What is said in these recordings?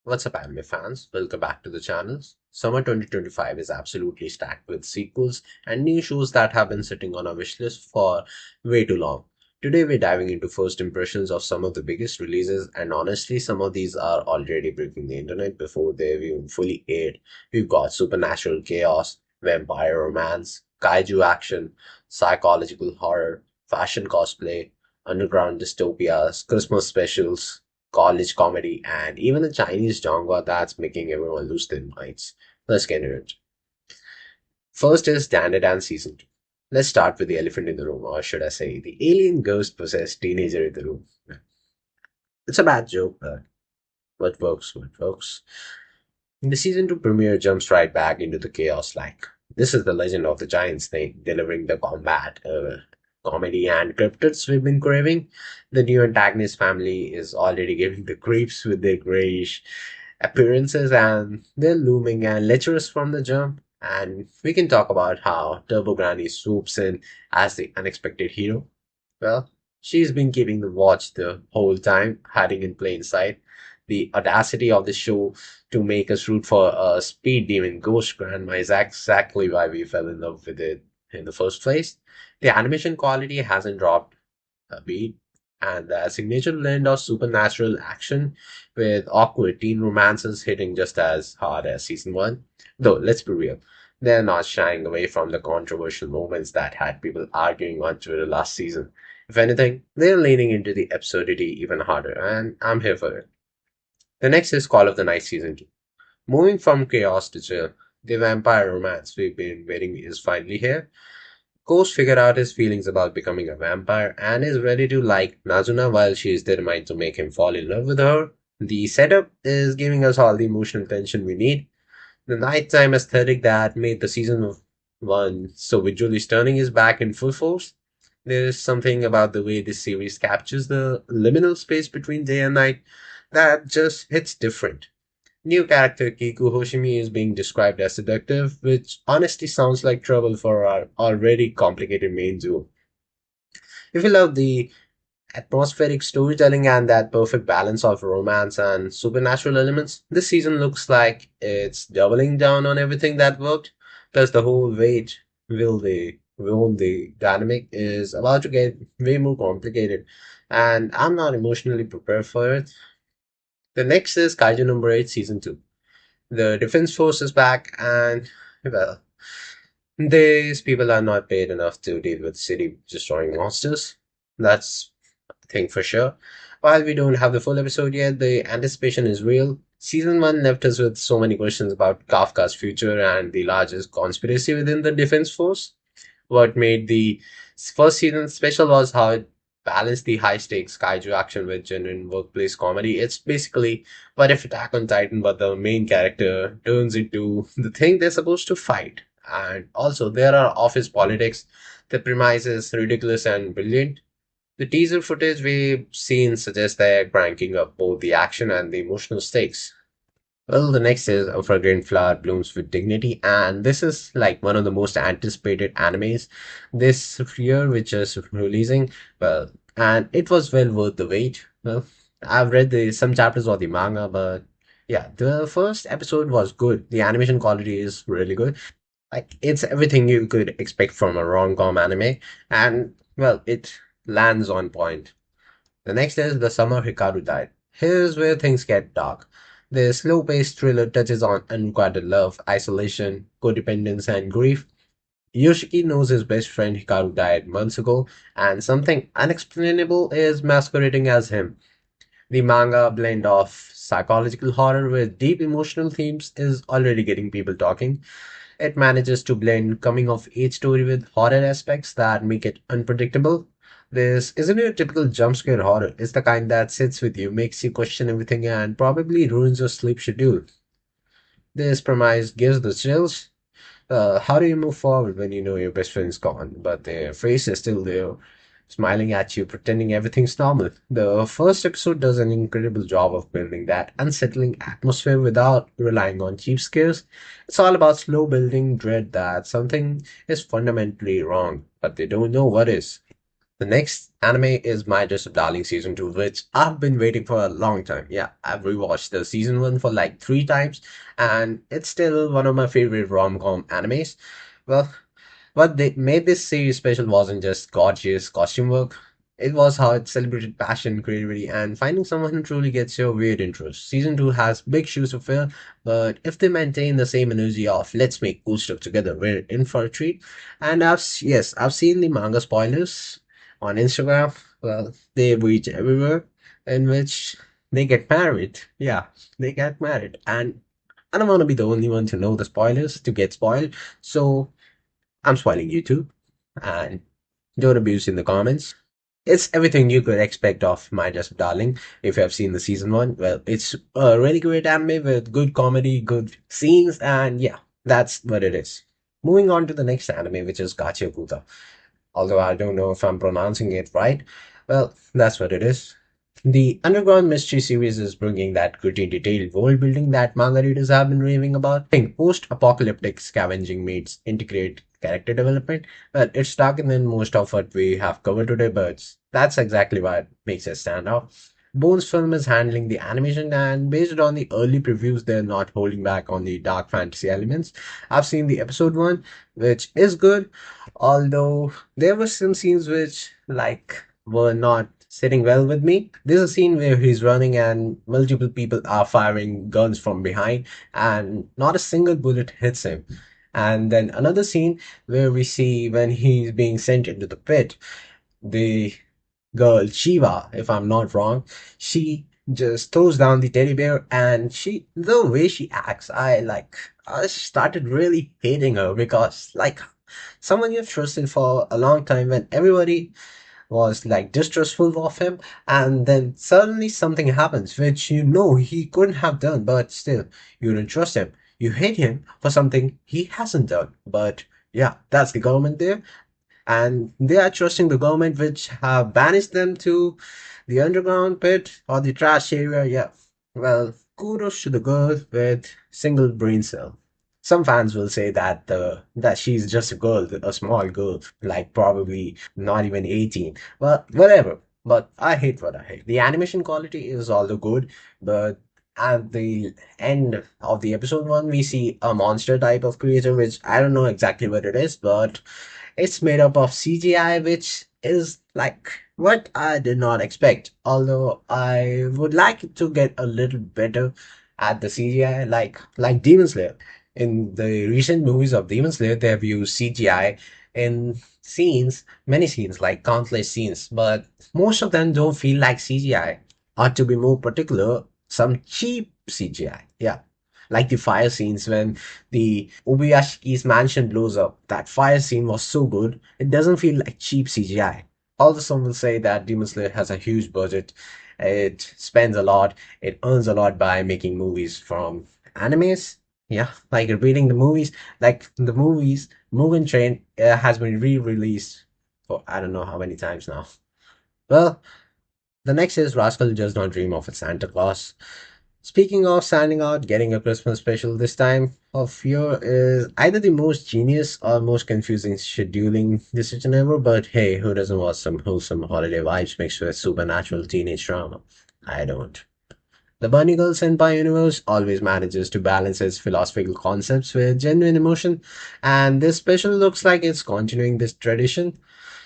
What's up, anime fans? Welcome back to the channel. Summer 2025 is absolutely stacked with sequels and new shows that have been sitting on our wish list for way too long. Today, we're diving into first impressions of some of the biggest releases, and honestly, some of these are already breaking the internet before they've even fully aired. We've got supernatural chaos, vampire romance, kaiju action, psychological horror, fashion cosplay, underground dystopias, Christmas specials, college comedy, and even a Chinese donghua that's making everyone lose their minds. Let's get into it. First is DanDaDan Season 2. Let's start with the elephant in the room, or should I say, the alien ghost possessed teenager in the room. It's a bad joke, but what works, what works. The season 2 premiere jumps right back into the chaos like this is the legend of the giant snake delivering the combat, comedy, and cryptids we've been craving. The new antagonist family is already giving the creeps with their grayish appearances, and they're looming and lecherous from the jump. And we can talk about how Turbo Granny swoops in as the unexpected hero. Well, she's been keeping the watch the whole time, hiding in plain sight. The audacity of the show to make us root for a speed demon ghost grandma is exactly why we fell in love with it in the first place. The animation quality hasn't dropped a beat, and the signature blend of supernatural action with awkward teen romances hitting just as hard as season 1. Though, let's be real, they're not shying away from the controversial moments that had people arguing on Twitter last season. If anything, they're leaning into the absurdity even harder, and I'm here for it. The next is Call of the Night Season 2. Moving from chaos to chill, the vampire romance we've been waiting is finally here. Ghost figured out his feelings about becoming a vampire and is ready to like Nazuna while she is determined to make him fall in love with her. The setup is giving us all the emotional tension we need. The nighttime aesthetic that made the season of 1 so visually stunning is back in full force. There is something about the way this series captures the liminal space between day and night that just hits different. New character Kiku Hoshimi is being described as seductive, which honestly sounds like trouble for our already complicated main duo. If you love the atmospheric storytelling and that perfect balance of romance and supernatural elements, this season looks like it's doubling down on everything that worked. Plus, the whole won't they dynamic is about to get way more complicated, and I'm not emotionally prepared for it. The next is Kaiju number 8, season 2. The defense force is back, and well, these people are not paid enough to deal with city destroying monsters. That's a thing for sure. While we don't have the full episode yet, the anticipation is real. Season 1 left us with so many questions about Kafka's future and the largest conspiracy within the defense force. What made the first season special was how it balanced the high stakes kaiju action with genuine workplace comedy. It's basically what if Attack on Titan, but the main character turns into the thing they're supposed to fight. And also, there are office politics. The premise is ridiculous and brilliant. The teaser footage we've seen suggests they're cranking up both the action and the emotional stakes. Well, the next is A Fragrant Flower Blooms with Dignity, and this is like one of the most anticipated animes this year, which is releasing. Well, and it was well worth the wait. Well, I've read some chapters of the manga, but yeah, the first episode was good. The animation quality is really good. Like it's everything you could expect from a rom-com anime, and well, it lands on point. The next is The Summer Hikaru Died. Here's where things get dark. The slow paced thriller touches on unrequited love, isolation, codependence, and grief. Yoshiki knows his best friend Hikaru died months ago, and something unexplainable is masquerading as him. The manga blend of psychological horror with deep emotional themes is already getting people talking. It manages to blend coming of age story with horror aspects that make it unpredictable. This isn't a typical jump scare horror. It's the kind that sits with you, makes you question everything, and probably ruins your sleep schedule. This premise gives the chills. How do you move forward when you know your best friend's gone, but their face is still there, smiling at you, pretending everything's normal? The first episode does an incredible job of building that unsettling atmosphere without relying on cheap scares. It's all about slow building dread that something is fundamentally wrong, but they don't know what is. The next anime is My Dress Up Darling Season 2, which I've been waiting for a long time. Yeah, I've rewatched the season 1 for like 3 times, and it's still one of my favorite rom-com animes. Well, what they made this series special wasn't just gorgeous costume work. It was how it celebrated passion, creativity, and finding someone who truly gets your weird interests. Season 2 has big shoes to fill, but if they maintain the same energy of let's make cool stuff together, we're in for a treat. And yes, I've seen the manga spoilers on Instagram. Well, they reach everywhere in which they get married. Yeah, they get married. And I don't want to be the only one to know the spoilers, to get spoiled. So I'm spoiling you too. And don't abuse in the comments. It's everything you could expect of My Just Darling. If you have seen the season 1, well, it's a really great anime with good comedy, good scenes, and yeah, that's what it is. Moving on to the next anime, which is Gachiakuta. Although I don't know if I'm pronouncing it right. Well, that's what it is. The Underground Mystery series is bringing that gritty, detailed world building that manga readers have been raving about. I think post-apocalyptic scavenging meets integrate character development. Well, it's darker than most of what we have covered today, but that's exactly what makes it stand out. Bones Film is handling the animation, and based on the early previews, they're not holding back on the dark fantasy elements. I've seen the episode 1, which is good, although there were some scenes which, like, were not sitting well with me. There's a scene where he's running and multiple people are firing guns from behind, and not a single bullet hits him. And then another scene where we see when he's being sent into the pit, the girl Shiva, if I'm not wrong, she just throws down the teddy bear, and the way she acts, I started really hating her because, like, someone you've trusted for a long time, when everybody was like distrustful of him, and then suddenly something happens which you know he couldn't have done, but still you don't trust him. You hate him for something he hasn't done. But yeah, that's the government there, and they are trusting the government, which have banished them to the underground pit or the trash area. Yeah, well, kudos to the girl with single brain cell. Some fans will say that she's just a girl, a small girl, like probably not even 18. Well, whatever. But I hate what I hate. The animation quality is although good, but at the end of the episode 1, we see a monster type of creature, which I don't know exactly what it is, but it's made up of CGI, which is like what I did not expect. Although I would like it to get a little better at the CGI, like Demon Slayer. In the recent movies of Demon Slayer, they have used CGI in scenes, many scenes, like countless scenes, but most of them don't feel like CGI. Or to be more particular, some cheap CGI. Yeah. Like the fire scenes when the Obuyashiki's mansion blows up. That fire scene was so good, it doesn't feel like cheap CGI. Although some will say that Demon Slayer has a huge budget, it spends a lot, it earns a lot by making movies from animes. Yeah, like repeating the movies, like the movies, Mugen Train has been re-released for I don't know how many times now. Well, the next is Rascal Does Not Dream of a Santa Claus. Speaking of standing out, getting a Christmas special this time of year is either the most genius or most confusing scheduling decision ever, but hey, who doesn't want some wholesome holiday vibes mixed with supernatural teenage drama? I don't. The Bunny Girl Senpai universe always manages to balance its philosophical concepts with genuine emotion, and this special looks like it's continuing this tradition.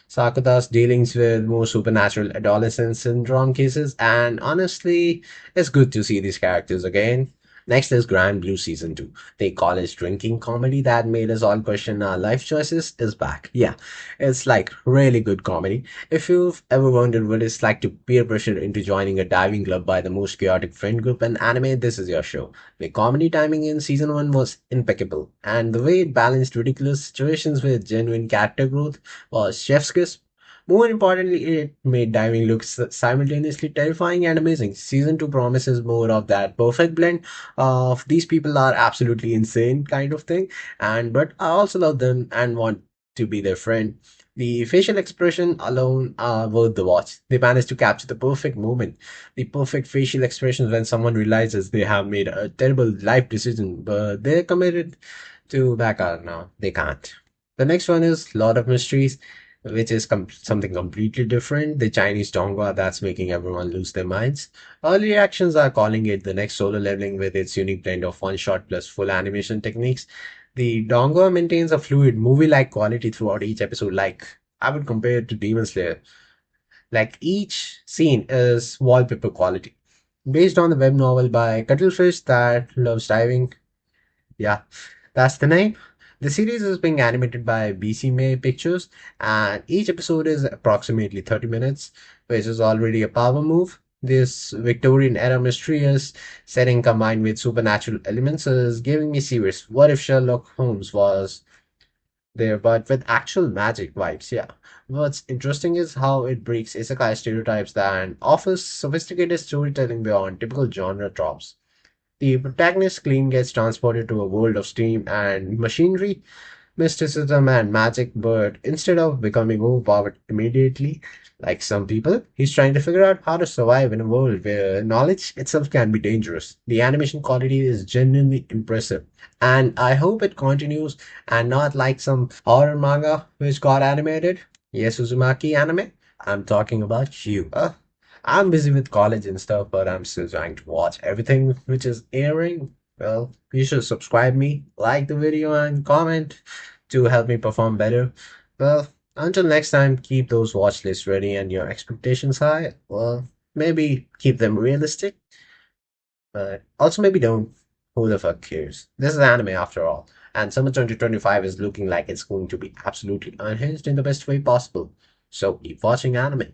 Sakuta's dealings with more supernatural adolescent syndrome cases, and honestly, it's good to see these characters again. Next is Grand Blue Season 2. The college drinking comedy that made us all question our life choices is back. Yeah, it's like really good comedy. If you've ever wondered what it's like to peer pressure into joining a diving club by the most chaotic friend group in anime, this is your show. The comedy timing in season 1 was impeccable, and the way it balanced ridiculous situations with genuine character growth was chef's kiss. More importantly, it made diving look simultaneously terrifying and amazing. Season 2 promises more of that perfect blend of these people are absolutely insane kind of thing, and but I also love them and want to be their friend. The facial expression alone are worth the watch. They managed to capture the perfect moment, the perfect facial expressions when someone realizes they have made a terrible life decision, but they're committed to back out now. They can't. The next one is Lord of Mysteries. which is something completely different. The Chinese donghua that's making everyone lose their minds. Early reactions are calling it the next solo leveling with its unique blend of one shot plus full animation techniques. The donghua maintains a fluid movie-like quality throughout each episode. Like I would compare it to Demon Slayer. Like each scene is wallpaper quality. Based on the web novel by Cuttlefish that loves diving. Yeah, that's the name. The series is being animated by BC May Pictures, and each episode is approximately 30 minutes, which is already a power move. This Victorian era mysterious setting combined with supernatural elements is giving me serious what if Sherlock Holmes was there, but with actual magic vibes. Yeah. What's interesting is how it breaks isekai stereotypes and offers sophisticated storytelling beyond typical genre tropes. The protagonist Clean gets transported to a world of steam and machinery, mysticism, and magic, but instead of becoming overpowered immediately, like some people, he's trying to figure out how to survive in a world where knowledge itself can be dangerous. The animation quality is genuinely impressive, and I hope it continues and not like some horror manga which got animated. Yes, Uzumaki anime. I'm talking about you. I'm busy with college and stuff, but I'm still trying to watch everything which is airing. Well, you should subscribe me, like the video, and comment to help me perform better. Well, until next time, keep those watch lists ready and your expectations high. Well, maybe keep them realistic, but also maybe don't. Who the fuck cares? This is anime after all, and summer 2025 is looking like it's going to be absolutely unhinged in the best way possible. So keep watching anime.